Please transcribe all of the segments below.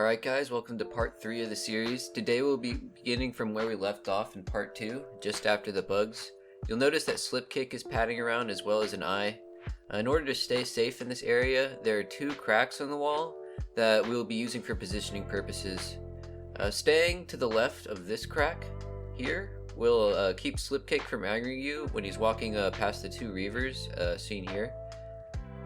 Alright guys, welcome to part 3 of the series. Today we'll be beginning from where we left off in part 2, just after the bugs. You'll notice that Slipkick is padding around as well as an eye. In order to stay safe in this area, there are 2 cracks on the wall that we'll be using for positioning purposes. Staying to the left of this crack here will keep Slipkick from aggroing you when he's walking past the 2 Reavers seen here.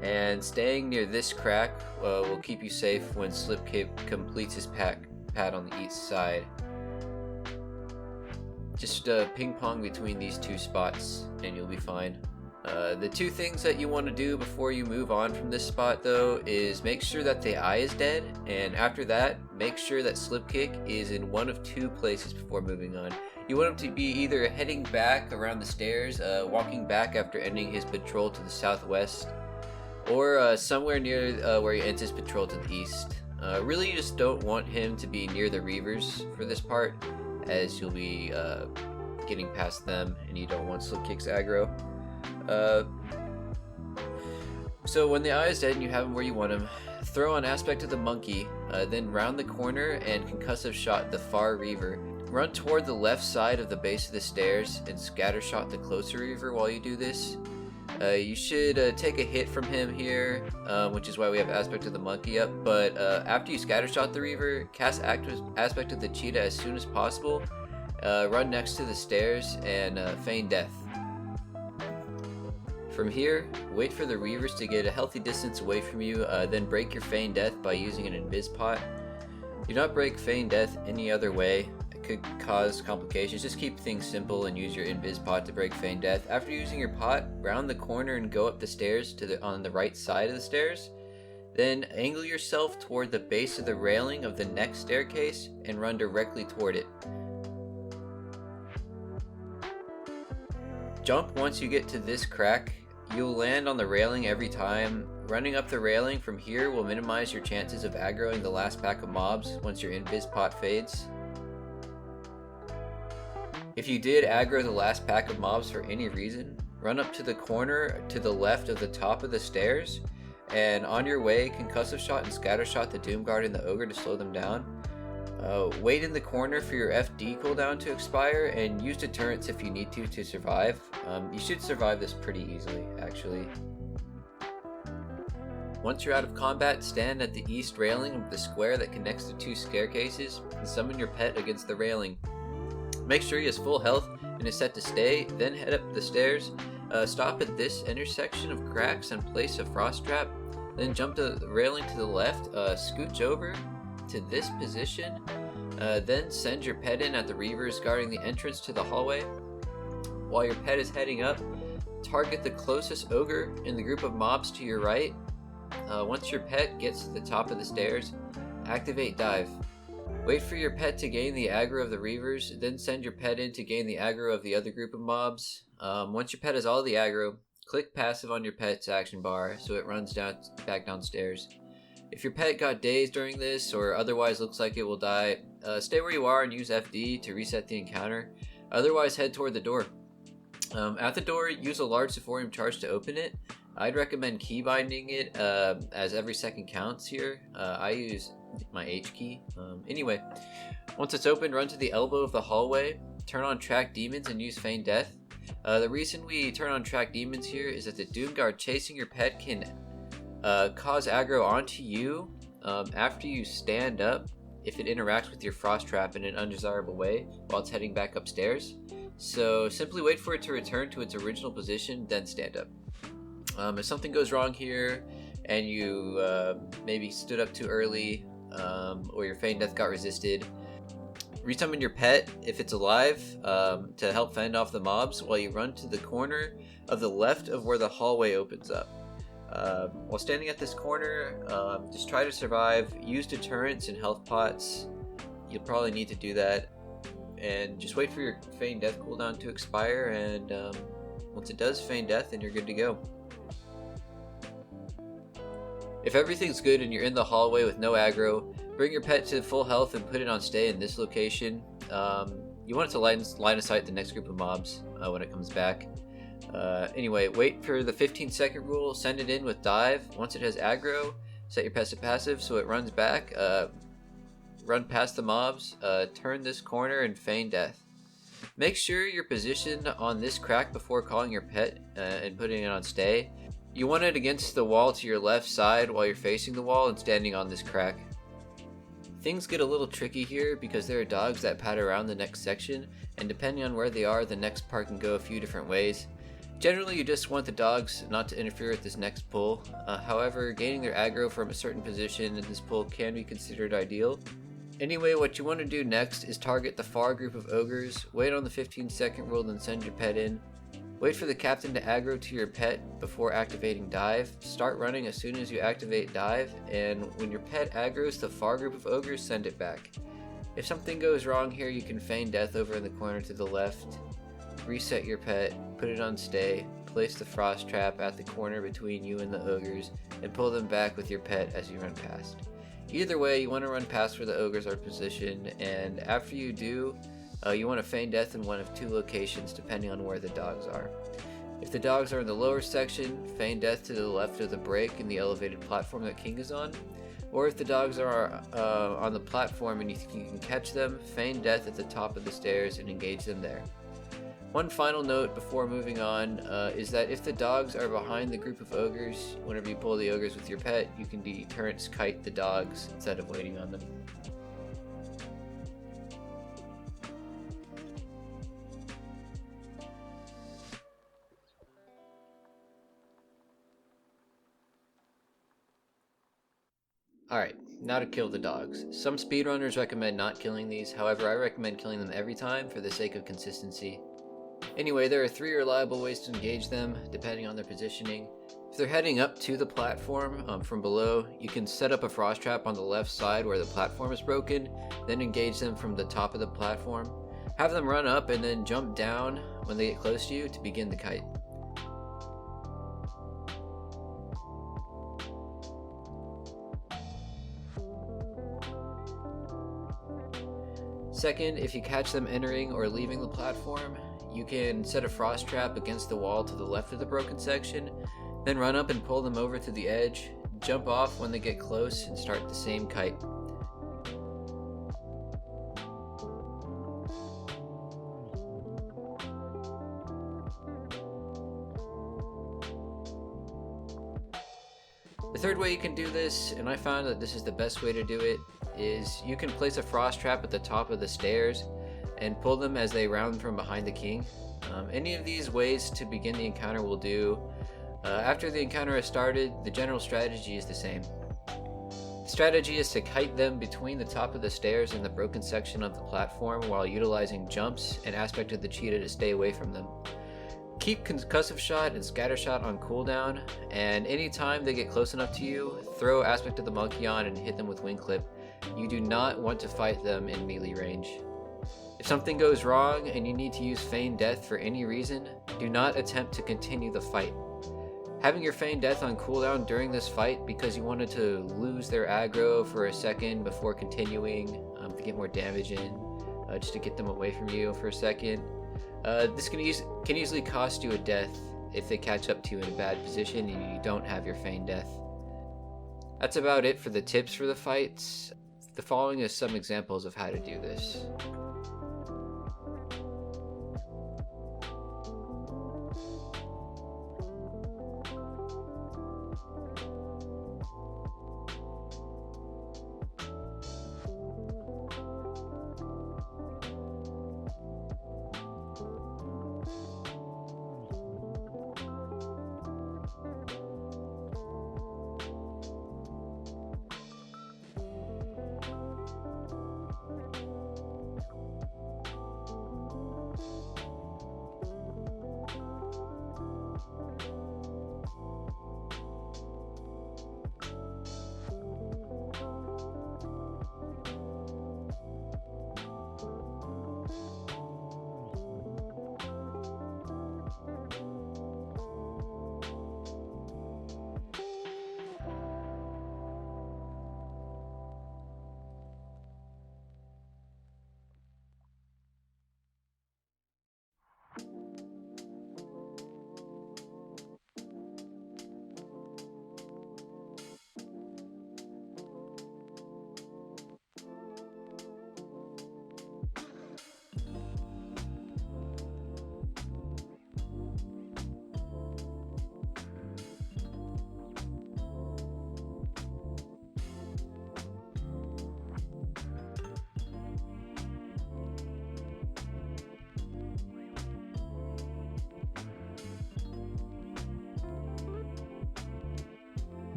And staying near this crack will keep you safe when Slipkick completes his pad on the east side. Just ping pong between these 2 spots and you'll be fine. The 2 things that you want to do before you move on from this spot though is make sure that the eye is dead, and after that make sure that Slipkick is in one of 2 places before moving on. You want him to be either heading back around the stairs, walking back after ending his patrol to the southwest, or somewhere near where he ends his patrol to the east. Really, you just don't want him to be near the Reavers for this part, as you'll be getting past them and you don't want Slipkick's aggro. So when the eye is dead and you have him where you want him, throw on Aspect of the Monkey, then round the corner and concussive shot the far Reaver. Run toward the left side of the base of the stairs and scatter shot the closer Reaver while you do this. You should take a hit from him here, which is why we have Aspect of the Monkey up, but after you scattershot the Reaver, cast Aspect of the Cheetah as soon as possible, run next to the stairs, and feign death. From here, wait for the Reavers to get a healthy distance away from you, then break your feign death by using an Invis Pot. Do not break feign death any other way. Could cause complications. Just keep things simple and use your Invis Pot to break feign death. After using your pot, round the corner and go up the stairs to on the right side of the stairs. Then angle yourself toward the base of the railing of the next staircase and run directly toward it. Jump once you get to this crack. You'll land on the railing every time. Running up the railing from here will minimize your chances of aggroing the last pack of mobs once your Invis Pot fades. If you did aggro the last pack of mobs for any reason, run up to the corner to the left of the top of the stairs, and on your way, concussive shot and scatter shot the Doomguard and the Ogre to slow them down. Wait in the corner for your FD cooldown to expire, and use deterrents if you need to survive. You should survive this pretty easily, actually. Once you're out of combat, stand at the east railing of the square that connects the 2 staircases, and summon your pet against the railing. Make sure he has full health and is set to stay, then head up the stairs. Stop at this intersection of cracks and place a frost trap, then jump to the railing to the left, scooch over to this position, then send your pet in at the Reavers guarding the entrance to the hallway. While your pet is heading up, target the closest ogre in the group of mobs to your right. Once your pet gets to the top of the stairs, activate dive. Wait for your pet to gain the aggro of the Reavers, then send your pet in to gain the aggro of the other group of mobs. Once your pet has all the aggro, click passive on your pet's action bar so it runs back downstairs. If your pet got dazed during this or otherwise looks like it will die, stay where you are and use FD to reset the encounter. Otherwise, head toward the door. At the door, use a large Sephorium charge to open it. I'd recommend keybinding it as every second counts here. I use my H key. Anyway, once it's open, run to the elbow of the hallway, turn on Track Demons and use Feign Death. The reason we turn on Track Demons here is that the Doomguard chasing your pet can cause aggro onto you after you stand up if it interacts with your Frost Trap in an undesirable way while it's heading back upstairs. So simply wait for it to return to its original position, then stand up. If something goes wrong here and you maybe stood up too early, or your feign death got resisted, resummon your pet if it's alive to help fend off the mobs while you run to the corner of the left of where the hallway opens up. While standing at this corner, just try to survive. Use deterrents and health pots. You'll probably need to do that, and just wait for your feign death cooldown to expire, and once it does feign death, then you're good to go. If everything's good and you're in the hallway with no aggro, bring your pet to full health and put it on stay in this location. You want it to line of sight the next group of mobs when it comes back. Anyway, wait for the 15-second rule, send it in with dive. Once it has aggro, set your pet to passive so it runs back. run past the mobs, turn this corner and feign death. Make sure you're positioned on this crack before calling your pet and putting it on stay. You want it against the wall to your left side while you're facing the wall and standing on this crack. Things get a little tricky here because there are dogs that pad around the next section, and depending on where they are, the next part can go a few different ways. Generally, you just want the dogs not to interfere with this next pull. However, gaining their aggro from a certain position in this pull can be considered ideal. Anyway, what you want to do next is target the far group of ogres, wait on the 15-second rule, then send your pet in. Wait for the captain to aggro to your pet before activating dive. Start running as soon as you activate dive, and when your pet aggros the far group of ogres, send it back. If something goes wrong here, you can feign death over in the corner to the left, reset your pet, put it on stay, place the frost trap at the corner between you and the ogres, and pull them back with your pet as you run past. Either way, you want to run past where the ogres are positioned, and after you do, you want to feign death in one of two locations depending on where the dogs are. If the dogs are in the lower section, feign death to the left of the break in the elevated platform that King is on. Or if the dogs are on the platform and you think you can catch them, feign death at the top of the stairs and engage them there. One final note before moving on is that if the dogs are behind the group of ogres, whenever you pull the ogres with your pet, you can deterrence kite the dogs instead of waiting on them. Alright, now to kill the dogs. Some speedrunners recommend not killing these, however I recommend killing them every time for the sake of consistency. Anyway, there are 3 reliable ways to engage them, depending on their positioning. If they're heading up to the platform from below, you can set up a frost trap on the left side where the platform is broken, then engage them from the top of the platform. Have them run up and then jump down when they get close to you to begin the kite. Second, if you catch them entering or leaving the platform, you can set a frost trap against the wall to the left of the broken section, then run up and pull them over to the edge, jump off when they get close, and start the same kite. The third way you can do this, and I found that this is the best way to do it, is you can place a frost trap at the top of the stairs and pull them as they round from behind the king. Any of these ways to begin the encounter will do. After the encounter has started, the general strategy is the same. The strategy is to kite them between the top of the stairs and the broken section of the platform while utilizing jumps and aspect of the cheetah to stay away from them. Keep concussive shot and scatter shot on cooldown, and anytime they get close enough to you, throw aspect of the monkey on and hit them with wing clip. You do not want to fight them in melee range. If something goes wrong and you need to use feign death for any reason, do not attempt to continue the fight. Having your feign death on cooldown during this fight because you wanted to lose their aggro for a second before continuing to get more damage in, just to get them away from you for a second. This can easily cost you a death if they catch up to you in a bad position and you don't have your feign death. That's about it for the tips for the fights. The following is some examples of how to do this.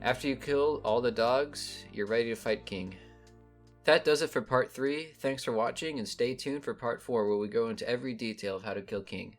After you kill all the dogs, you're ready to fight King. That does it for part 3. Thanks for watching, and stay tuned for part 4 where we go into every detail of how to kill King.